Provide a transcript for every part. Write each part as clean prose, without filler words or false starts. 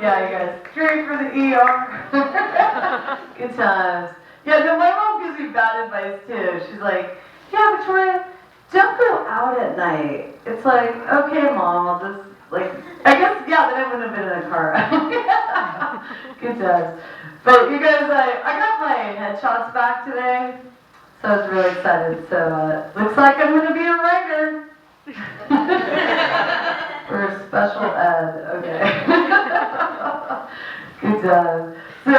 Yeah, you guys, straight for the ER. Good times. Yeah, no, my mom gives me bad advice too. She's like, yeah, Victoria, don't go out at night. It's like, okay, Mom, I'll just, like, I guess, yeah, then I wouldn't have been in a car. Good times. But you guys, I got my headshots back today, so I was really excited. So, looks like I'm going to be a writer. For special ed, okay. Good times. So,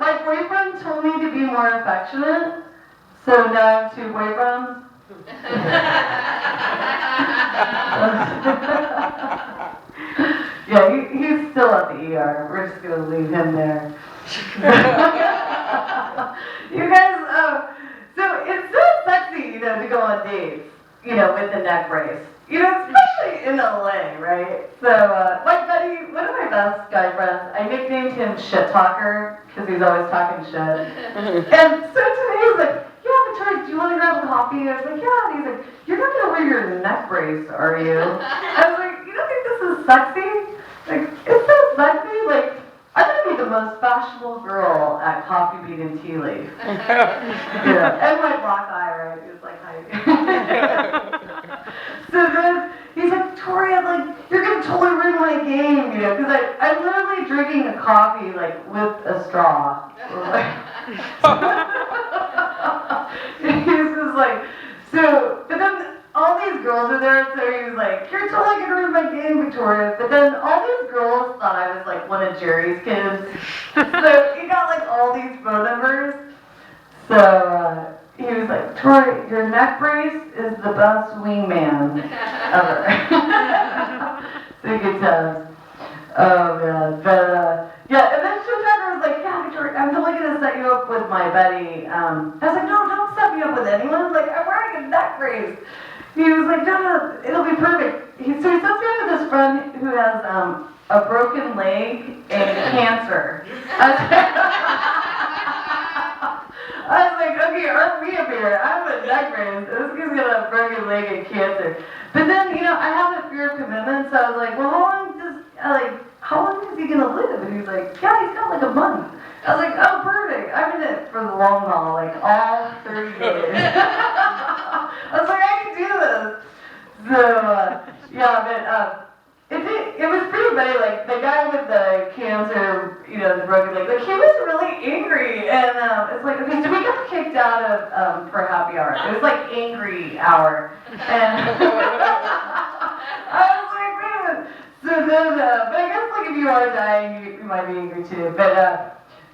my boyfriend told me to be more affectionate, so now I have 2 boyfriends. Yeah, he's still at the ER. We're just going to leave him there. You guys, so it's so sexy, you know, to go on dates, you know, with the neck brace. You know, especially in LA, right? So, my buddy, one of my best guy friends, I nicknamed him Shit Talker, because he's always talking shit. And so today he was like, yeah, Victoria, do you want to grab a coffee? I was like, yeah. And he's like, you're not going to wear your neck brace, are you? I was like, you don't think this is sexy? Like, it's so sexy. Like, I'm going to be the most fashionable girl at Coffee Bean and Tea Leaf. Yeah. And my black eye, right? He was like, hi. So then he's like, Victoria, like, you're going to totally ruin my game, you know, because I'm literally drinking a coffee, like, with a straw. He's just like, so, but then all these girls are there, so he was like, you're totally going to ruin my game, Victoria. But then all these girls thought I was, like, one of Jerry's kids. So he got, like, all these phone numbers. So, he was like, Victoria, your neck brace is the best wingman ever. So good times. Oh, man. But, yeah, and then Showtime was like, yeah, Victoria, I'm totally going to set you up with my buddy. I was like, no, don't set me up with anyone. Like, I'm wearing a neck brace. He was like, no, it'll be perfect. So he sets me up with this friend who has a broken leg and cancer. I was like, okay, arm me up here. I have a neck brace. This guy's got a broken leg and cancer. But then, you know, I have a fear of commitment, so I was like, well, how long is he gonna live? And he's like, yeah, he's got like a month. I was like, oh, perfect. I'm in it for the long haul, like all 30 days. I was like, I can do this. So, yeah, but it was pretty funny. Like the guy with the cancer, you know, the broken leg, like he was really angry, and it's like, okay, so we got kicked out of for happy hour. It was like angry hour, and I was like, man. So then, but I guess like if you are dying, you might be angry too. But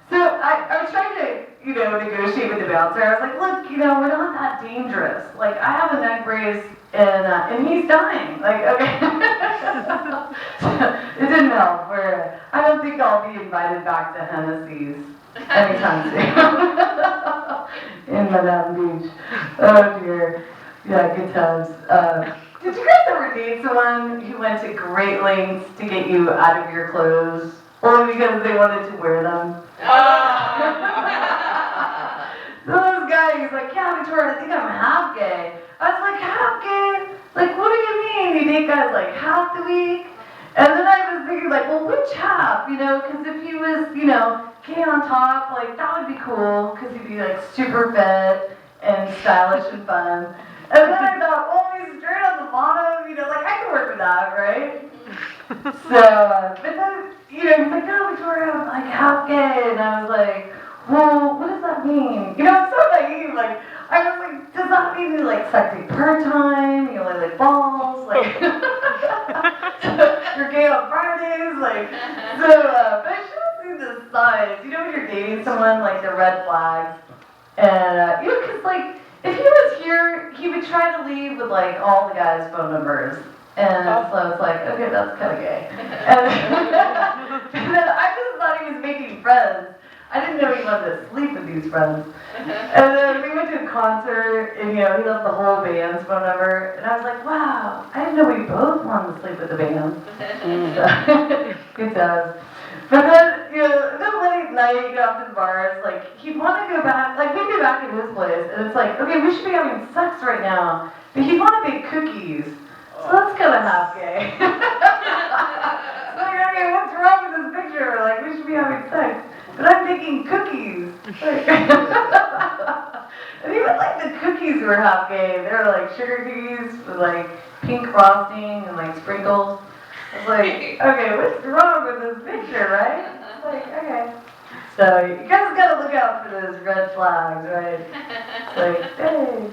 so I was trying to, you know, negotiate with the bouncer. I was like, look, you know, we're not that dangerous. Like I have a neck brace, and he's dying. Like, okay. It didn't help. I don't think I'll be invited back to Hennessy's anytime soon. In Madame Beach. Oh dear. Yeah, good times. Did you guys ever date someone who went to great lengths to get you out of your clothes? Only because they wanted to wear them? So this guy, he's like, yeah, Victoria, I think I'm half gay. I was like, half gay? Like, what do you mean? You date guys like half the week? And then I was thinking, like, well, which half? You know, because if he was, you know, gay on top, like, that would be cool, because he'd be, like, super fit and stylish and fun. And then I thought, well, he's straight on the bottom, you know, like, I can work with that, right? So, but then, you know, he's like, no, Victoria, I'm, like, half gay. And I was like, well, what does that mean? You know, I'm so naive, like, I was like, does that mean you like sexy per time? You only like balls? Like, you're gay on Fridays? Like, so, but I should have seen the signs. You know, when you're dating someone, like the red flags. And, you know, because, like, if he was here, he would try to leave with, like, all the guys' phone numbers. And so I was like, okay, that's kind of gay. And then I just thought he was making friends. I didn't know he wanted to sleep with these friends. And then we went to a concert, and, you know, he left the whole band's phone number. And I was like, wow, I didn't know we both wanted to sleep with the band. So, good times. But then, you know, then late at night, you go up to the bars, like, he'd want to go back, like, we'd be back at his place, and it's like, okay, we should be having sex right now. But he'd want to bake cookies. So that's kind of half gay. Like, okay, what's wrong with this picture? should be having sex, but I'm baking cookies. Like, and even like the cookies were half gay. They were like sugar cookies with like pink frosting and like sprinkles. I was like, okay, what's wrong with this picture, right? It's like, okay. So you guys gotta look out for those red flags, right? It's like, hey.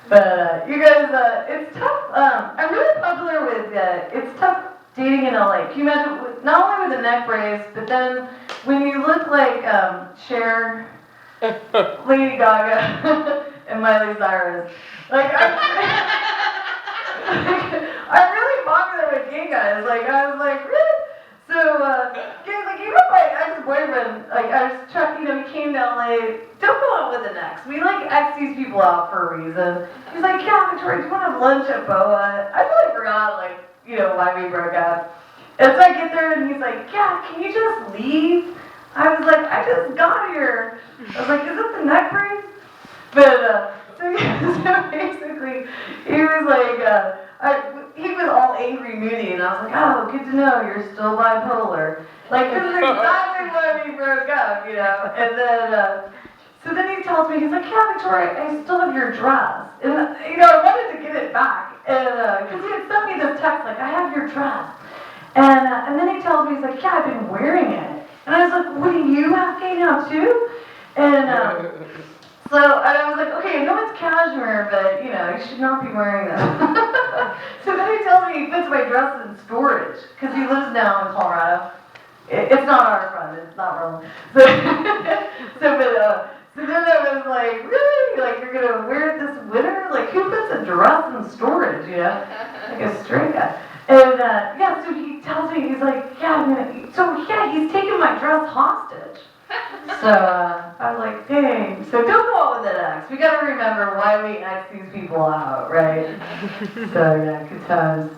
But you guys, it's tough. I'm really popular with, it's tough dating in LA. Can you imagine, not only with a neck brace, but then when you look like Cher, Lady Gaga, and Miley Cyrus. Like, I'm really popular with gay guys. Like, I was like, really? So, like, even my ex-boyfriend, like, I was trying, he came to LA. Don't go out with an ex. We, like, X these people out for a reason. He's like, yeah, Victoria, do you want to have lunch at Boa? I really forgot, like, why we broke up. And so I get there, and he's like, yeah, can you just leave? I was like, I just got here. I was like, is it the neck brace? But, so basically, he was like, he was all angry, moody, and I was like, oh, good to know, you're still bipolar. Like, this is exactly why we broke up, And then, so then he tells me, he's like, yeah, Victoria, I still have your dress. And, I wanted to get it back. And, because he had sent me this text, like, I have your dress. And then he tells me, he's like, yeah, I've been wearing it. And I was like, what, do you have gay now, too? And, so I was like, okay, I know it's cashmere, but, you should not be wearing that. So then he tells me he puts my dress in storage, because he lives now in Colorado. It's not our friend, it's not Roland. So then I was like, really? Like, you're going to wear it this winter? Like, who puts a dress in storage, Like a straight guy. And, so he tells me, he's like, he's taking my dress hostage. So, I was like, dang. So don't go out with an ex. We gotta remember why we ex these people out, right? So, yeah, good times.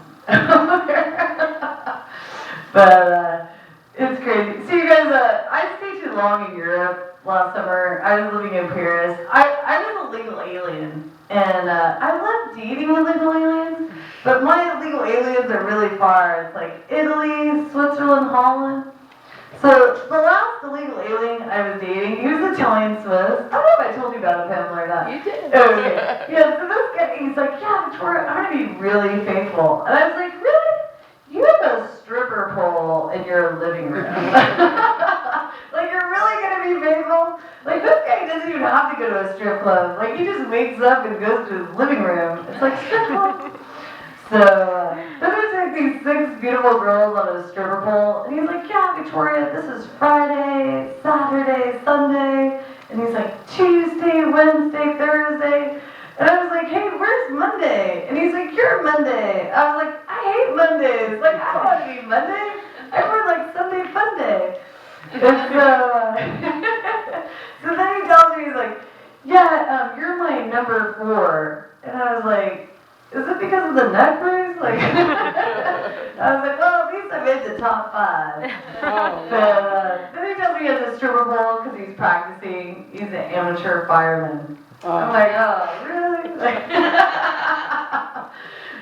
But, it's crazy. So you guys, I stayed too long in Europe last summer. I was living in Paris. I was a legal alien. And I love dating illegal aliens. But my illegal aliens are really far. It's like Italy, Switzerland, Holland. So the last illegal alien I was dating, he was Italian Swiss. I don't know if I told you about him or not. You did. Okay. Yeah, so this guy, he's like, yeah, Victoria, I'm going to be really faithful. And I was like, really? You have a stripper pole in your living room. Like, you're really going to be faithful? Like, this guy doesn't even have to go to a strip club. Like, he just wakes up and goes to his living room. It's like, strip club. So, then there's like these 6 beautiful girls on a stripper pole, and he's like, yeah, Victoria, this is Friday, Saturday, Sunday, and he's like, Tuesday, Wednesday, Thursday, and I was like, hey, where's Monday? And he's like, you're Monday. I was like, I hate Mondays. Like, I don't want to be Monday. I want like Sunday fun day. And so then he tells me, he's like, yeah, you're my number 4. And I was like, is it because of the neck brace? Like, I was like, well, at least I made the top 5. But then he tells me he has a stripper pole because he's practicing. He's an amateur fireman. I'm like, oh, really?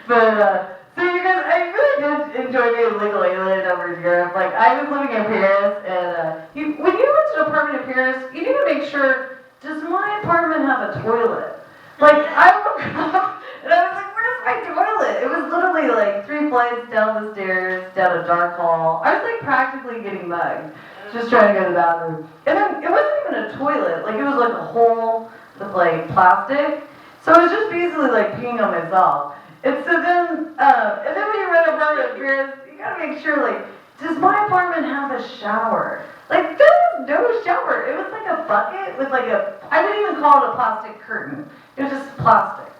But, so you guys, I really did enjoy being a legal alien over in Europe. Like, I was living in Paris, and when you rent an apartment in Paris, you need to make sure, does my apartment have a toilet? Like, I woke up, and I was like, where's my toilet? It was literally like 3 flights down the stairs, down a dark hall. I was like practically getting mugged, just trying to go to the bathroom. And then it wasn't even a toilet. Like, it was like a hole with like plastic. So it was just basically like peeing on myself. And so then, when you rent an apartment in Paris, you gotta make sure, like, does my apartment have a shower? Like, there was no shower. It was like a bucket with like I wouldn't even call it a plastic curtain. It was just plastic.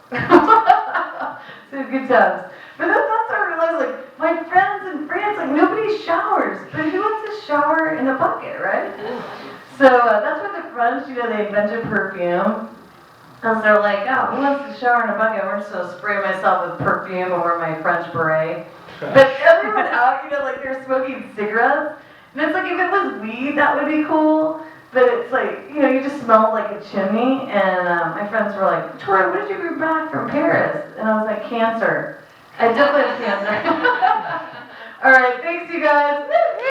So good times. But then that's how I realized, like, my friends in France, like, nobody showers. But who wants to shower in a bucket, right? So that's what the French, they invented perfume. Because they're like, oh, who wants to shower in a bucket? I'm just going to spray myself with perfume over my French beret. But everyone out, like, they're smoking cigarettes. And it's like, if it was weed, that would be cool. But it's like, you just smell like a chimney. And my friends were like, Victoria, when did you move back from Paris? And I was like, cancer. I definitely have cancer. All right, thanks, you guys.